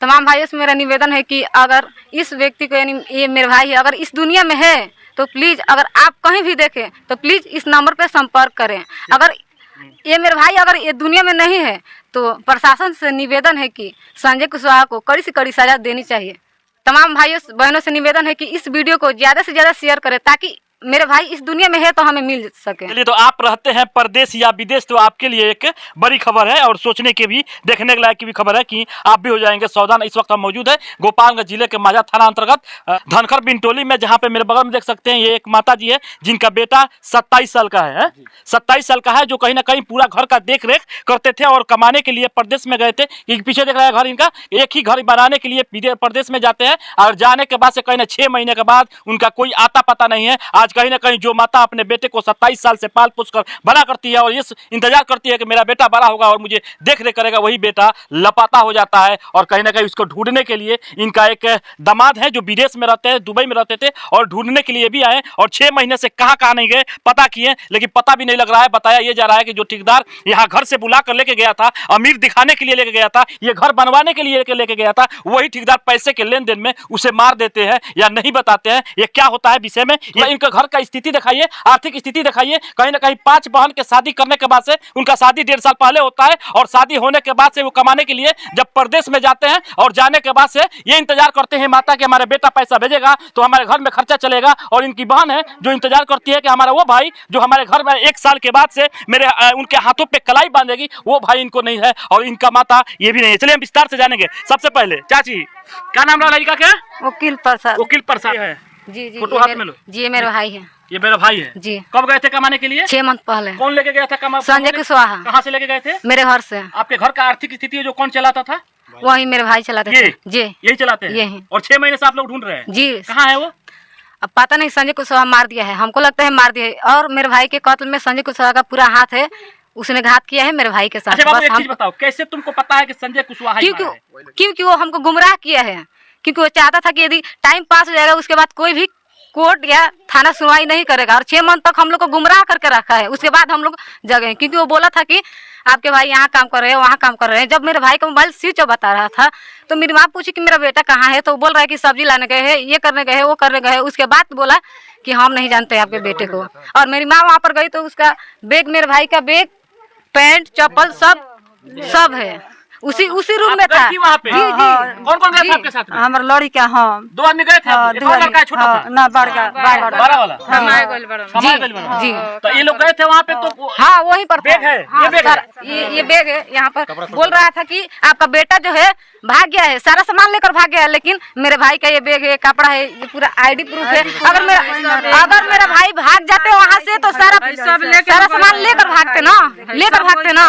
तमाम भाइयों से मेरा निवेदन है कि अगर इस व्यक्ति को यानी ये मेरे भाई है अगर इस दुनिया में है तो प्लीज़ अगर आप कहीं भी देखें तो प्लीज़ इस नंबर पर संपर्क करें। अगर ये मेरे भाई अगर ये दुनिया में नहीं है तो प्रशासन से निवेदन है कि संजय कुशवाहा को कड़ी से कड़ी सजा देनी चाहिए। तमाम भाइयों बहनों से निवेदन है कि इस वीडियो को ज़्यादा से ज़्यादा शेयर करें ताकि मेरे भाई इस दुनिया में है तो हमें मिल सके। चलिए, तो आप रहते हैं परदेश या विदेश तो आपके लिए एक बड़ी खबर है और सोचने के भी देखने के लायक की भी खबर है कि आप भी हो जाएंगे सावधान। इस वक्त हम मौजूद है गोपालगंज जिले के माझा थाना अंतर्गत धनखर बिनटोली में, जहां पे मेरे बगल में देख सकते हैं ये एक माता जी है जिनका बेटा 27 साल का है, 27 साल का है, जो कहीं ना कहीं पूरा घर का देख रेख करते थे और कमाने के लिए प्रदेश में गए थे। पीछे देख रहा है घर इनका, एक ही घर बनाने के लिए प्रदेश में जाते हैं और जाने के बाद से कहीं ना 6 महीने के बाद उनका कोई आता पता नहीं है। आज कहीं ना कहीं जो माता अपने बेटे को 27 साल से पाल पोस कर बड़ा करती है और ये इंतजार करती है कि मेरा बेटा बड़ा होगा और मुझे देख रेख करेगा, वही बेटा लापता हो जाता है। और कहीं ना कहीं उसको ढूंढने के लिए इनका एक दामाद है जो विदेश में रहते हैं, दुबई में रहते थे और ढूंढने के लिए भी आए और 6 महीने से कहाँ नहीं गए, पता किए लेकिन पता भी नहीं लग रहा है। बताया ये जा रहा है कि जो ठेकेदार यहाँ घर से बुला कर लेके गया था, अमीर दिखाने के लिए लेके गया था, ये घर बनवाने के लिए लेके गया था, वही ठेकेदार पैसे के लेन देन में उसे मार देते हैं या नहीं बताते हैं। ये क्या होता है विषय में, ये इनका घर का स्थिति दिखाइए, आर्थिक स्थिति दिखाइए। कहीं ना कहीं 5 बहन के शादी करने के बाद से उनका शादी 1.5 साल पहले होता है और शादी होने के बाद से वो कमाने के लिए जब प्रदेश में जाते हैं और जाने के बाद से ये इंतजार करते हैं माता कि हमारे बेटा पैसा भेजेगा तो हमारे घर में खर्चा चलेगा। और इनकी बहन है जो इंतजार करती है कि हमारा वो भाई जो हमारे घर में 1 साल के बाद से मेरे उनके हाथों पे कलाई बांधेगी, वो भाई इनको नहीं है और इनका माता ये भी नहीं है। चलिए हम विस्तार से जानेंगे। सबसे पहले चाची क्या नाम रहा लड़का, क्या वकील प्रसाद। वकील प्रसाद है जी जी, फोटो हाथ में लो। जी ये मेरा भाई है। ये मेरा भाई है जी। कब गए थे कमाने के लिए? 6 मंथ पहले। कौन लेके गया था कमा? संजय कुशवाहा। कहाँ से लेके गए थे? मेरे घर से। आपके घर का आर्थिक स्थिति जो कौन चलाता था? वही मेरे भाई चलाते थे। जी यही चलाते हैं। यही। और 6 महीने से आप लोग ढूंढ रहे हैं? जी। कहाँ है वो? अब पता नहीं, संजय कुशवाहा मार दिया है, हमको लगता है मार दिया है। और मेरे भाई के कत्ल में संजय कुशवाहा का पूरा हाथ है, उसने घात किया है मेरे भाई के साथ। अच्छा बाबू एक चीज बताओ, कैसे तुमको पता है कि संजय कुशवाहा? क्योंकि वो हमको गुमराह किया है, क्योंकि वो चाहता था कि यदि टाइम पास हो जाएगा उसके बाद कोई भी कोर्ट या थाना सुनवाई नहीं करेगा। और 6 मंथ तक हम लोग को गुमराह करके रखा है। उसके बाद हम लोग जगह, क्योंकि वो बोला था कि आपके भाई यहाँ काम कर रहे हैं, वहाँ काम कर रहे हैं। जब मेरे भाई का मोबाइल स्विच ऑफ बता रहा था तो मेरी माँ पूछी कि मेरा बेटा कहाँ है, तो वो बोल रहा है कि सब्जी लाने गए हैं, ये करने गए हैं, वो करने गए हैं। उसके बाद बोला कि हम नहीं जानते आपके बेटे को। और मेरी माँ वहाँ पर गई तो उसका बैग, मेरे भाई का बैग, पैंट, चप्पल सब है उसी रूम में था। वहाँ पे? जी जी। कौन कौन गया था आपके साथ में? हमारे लड़का हम 2 आदमी गए थे। कौन लड़का है छोटा सा? ना बड़ा वाला जी। तो ये लोग गए थे वहाँ पे तो हाँ वहीं पर बैग है। ये बैग है, ये बैग है। यहाँ पर बोल रहा था कि आपका बेटा जो है भाग गया है, सारा सामान लेकर भाग गया है। लेकिन मेरे भाई का ये बैग है, कपड़ा है, ये पूरा आईडी प्रूफ है। अगर मेरा भाई भाग जाते वहाँ से तो सारा सामान लेकर भागते ना।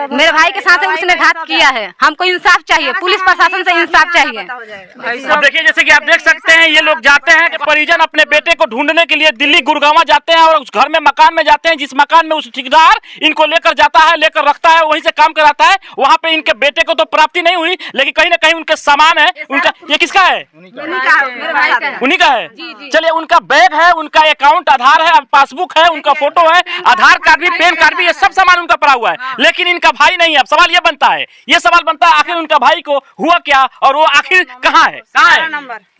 मेरे भाई के साथ उसने घात किया है। हमको इंसाफ चाहिए, पुलिस प्रशासन से इंसाफ चाहिए। अब देखिए जैसे कि आप देख सकते हैं ये लोग जाते हैं कि परिजन अपने बेटे को ढूंढने के लिए दिल्ली गुड़गांव जाते हैं और उस घर में मकान में जाते हैं जिस मकान में उस ठेकेदार इनको लेकर जाता है, लेकर रखता है, वहीं से काम कराता है। वहाँ पे इनके बेटे को तो प्राप्ति नहीं हुई, लेकिन कहीं ना कहीं उनके सामान है। उनका ये किसका है? उन्हीं का है। चलिए उनका बैग है, उनका अकाउंट आधार है, पासबुक है, उनका फोटो है, आधार कार्ड भी, पैन कार्ड भी, ये सब सामान उनका पड़ा हुआ है। लेकिन इनका भाई नहीं है। अब सवाल ये बनता है आखिर उनका भाई को हुआ क्या और वो आखिर कहाँ है?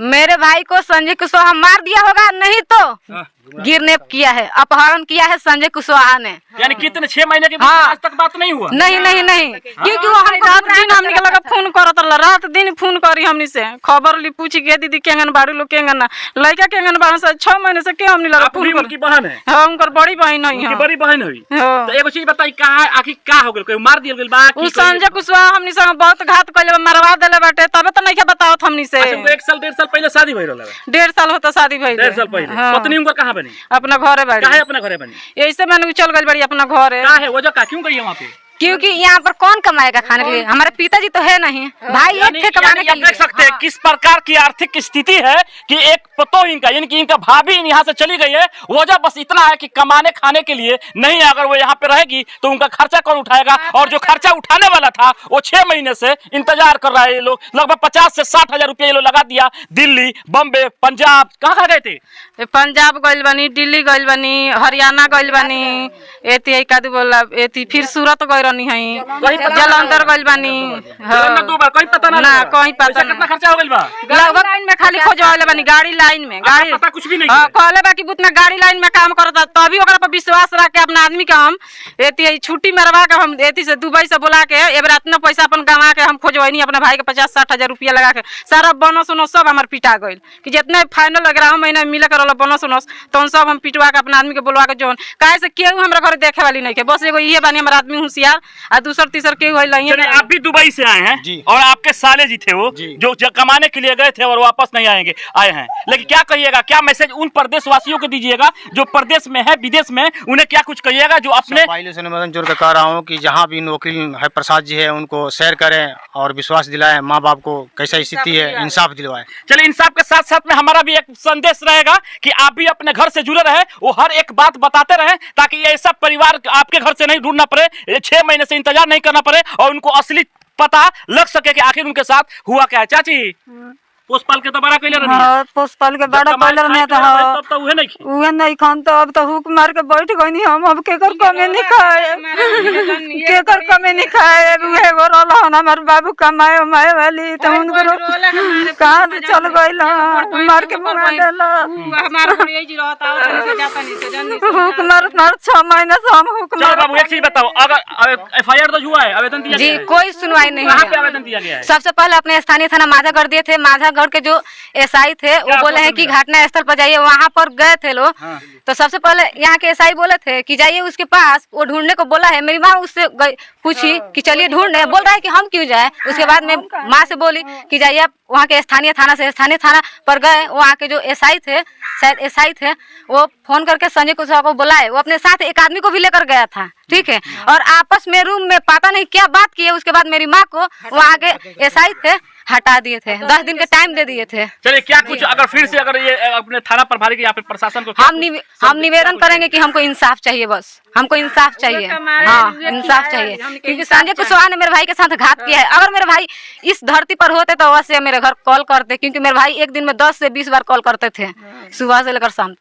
मेरे भाई को संजय कुशवाहा मार दिया होगा, नहीं तो गिरने किया है, अपहरण किया है संजय कुशवाहा ने। यानी कितने 6 महीने के आज तक बात नहीं हुआ? नहीं। क्योंकि वो हमको रात दिन हमने के लगा फोन करत रहा, रात दिन फोन करी हमनी से, खबर ली, पूछी के दीदी केंगन बाड़ू लोग केंगन ना लड़का केंगन बाड़ू से 6 महीने से के हमने लगा फोन कर। उनकी बहन है? हां उनकर बड़ी बहन है। उनकी बड़ी बहन हुई। तो एगो चीज बताई, कहां आखिर का हो गेल? कोई मार दिया गेल बा? उ संजय कुशवाहा हमनी संग बहुत घात कइले, मरवा देले बाटे, तबे तो नहीं के बताओ हमनी से। अच्छा 1 साल 1.5 साल पहले शादी भइल रहल? 1.5 साल होता शादी भइल। 1.5 साल पहले। पत्नी उनका कहां बनी? अपना घरे बाड़ी। काहे अपना घरे बनी? ऐसे मैंने चल गई बड़ी अपना घरे। का है वजह, का क्यों गई है वहां पे? क्योंकि यहाँ पर कौन कमाएगा खाने के लिए? हमारे पिताजी तो है नहीं, भाई एक थे कमाने के लिए। देख सकते हैं किस प्रकार की आर्थिक स्थिति है कि एक पतो इनका यानी कि इनका भाभी यहाँ से चली गई है। वजह बस इतना है कि कमाने खाने के लिए नहीं, अगर वो यहाँ पे रहेगी तो उनका खर्चा कौन उठाएगा? और जो खर्चा उठाने वाला था वो 6 महीने से इंतजार कर रहा है। ये लोग लगभग 50 से 60 हजार रुपया ये लोग लगा दिया। दिल्ली, बम्बे, पंजाब, कहाँ गए थे? पंजाब गइल बनी, दिल्ली गइल बनी, हरियाणा गइल बनी, एती का बोला एती, फिर सूरत गइल रहनी है कहीं पता जलंधर गइल बानी दो बार कहीं पता ना कहीं पता पैसा कितना खर्चा हो गइल बा लगभग लाइन में खाली खोजवाले बानी गाड़ी लाइन में गाड़ी पता कुछ भी नहीं हाँ कहले बा कि बुतना गाड़ी लाइन में काम करता तभी ओकरा पर विश्वास रख के अपना आदमी का हम एती छुट्टी मरवा के हम एती से दुबई से बुला के एबर इतना पैसा अपन गंवा के हम खोजवैनी अपने भाई के 50-60 हजार रुपया लगा के सारा बोनस उनस सब हमार पिटा गइल कि जितने फाइनल 11 महीना मिले कर बोनस उनस तो सब हम पिटवा के अपना आदमी के बुलवा के जोन काहे से केहू हमरा घर देखे वाली नहीं के बस एगो इहे बानी हमार आदमी होशियार आ दूसर तीसर केहू है नहीं। चलिए आप भी दुबई से आए हैं और आपके साले जी थे वो जो कमाने के लिए गए थे और वापस नहीं आए हैं, लेकिन क्या कहिएगा, क्या मैसेज उन प्रदेशवासियों को दीजिएगा जो प्रदेश में है विदेश में, उन्हें क्या कुछ कहिएगा जो अपने पहले से निवेदन जोड़ के कह रहा हूँ कि जहाँ भी वकील है प्रसाद जी है उनको शेयर करें और विश्वास दिलाएं, माँ बाप को कैसा स्थिति है इंसाफ दिलवाएं। चलिए इंसाफ के साथ साथ में हमारा भी एक संदेश रहेगा कि आप भी अपने घर से जुड़े रहे, वो हर एक बात बताते रहे ताकि ऐसा परिवार आपके घर से नहीं ढूंढना पड़े, 6 महीने से इंतजार नहीं करना पड़े और उनको असली पता लग सके कि आखिर उनके साथ हुआ क्या है। चाची पोस्टपाल के तो बड़ा कइले रहनी हाँ पोस्टपाल के बड़ा कइले नहीं तो तब तो उहे नहीं उहे नहीं खान तो अब तो हुक मार के बैठ गइनी हम अब केकर कमे नहीं खाए केकर कमे नहीं खाए उहे गो रोल हन हमर बाबू कमाए माए वाली तो उनको कहां से चल गइल मार के मुआ देल हमार घर यही रहता है जाता नहीं से जल्दी हुक मार 6 महीने से हम हुक चलो बाबू एक चीज बताओ, अगर एफआईआर दर्ज हुआ है, आवेदन दिया जी गया है? कोई सुनवाई नहीं कहाँ है। पे आवेदन दिया गया है? सबसे पहले अपने स्थानीय थाना माझागढ़ दिए थे, माझागढ़ के जो एसआई थे वो बोले हैं कि घटना स्थल पर जाइए, वहाँ पर गए थे लोग। तो सबसे पहले यहाँ के एसआई बोले थे कि जाइए उसके पास, वो ढूंढने को बोला है। मेरी माँ उससे पूछी कि चलिए ढूंढने, बोल रहा है कि हम क्यों जाए। उसके बाद में माँ से बोली कि जाइए आप वहाँ के स्थानीय थाना पर गए। वहाँ के जो एसआई थे, शायद एसआई थे, वो फोन करके संजय कुशवाहा को बुलाए। वो अपने साथ एक आदमी को भी लेकर गया था, ठीक है। और आपस में रूम में पता नहीं क्या बात की है। उसके बाद मेरी माँ को वहाँ के एसआई थे हटा दिए थे, 10 दिन के टाइम दे दिए थे। चलिए क्या कुछ अगर फिर से अगर ये अपने थाना प्रभारी के यहाँ पे प्रशासन को हम निवेदन करेंगे कि हमको इंसाफ चाहिए, बस हमको इंसाफ चाहिए। हाँ इंसाफ चाहिए, क्योंकि संजय कुशवाहा ने मेरे भाई के साथ घात किया है। अगर मेरे भाई इस धरती पर होते तो अवश्य मेरे घर कॉल करते, क्योंकि मेरे भाई एक दिन में 10 से 20 बार कॉल करते थे, सुबह से लेकर शाम।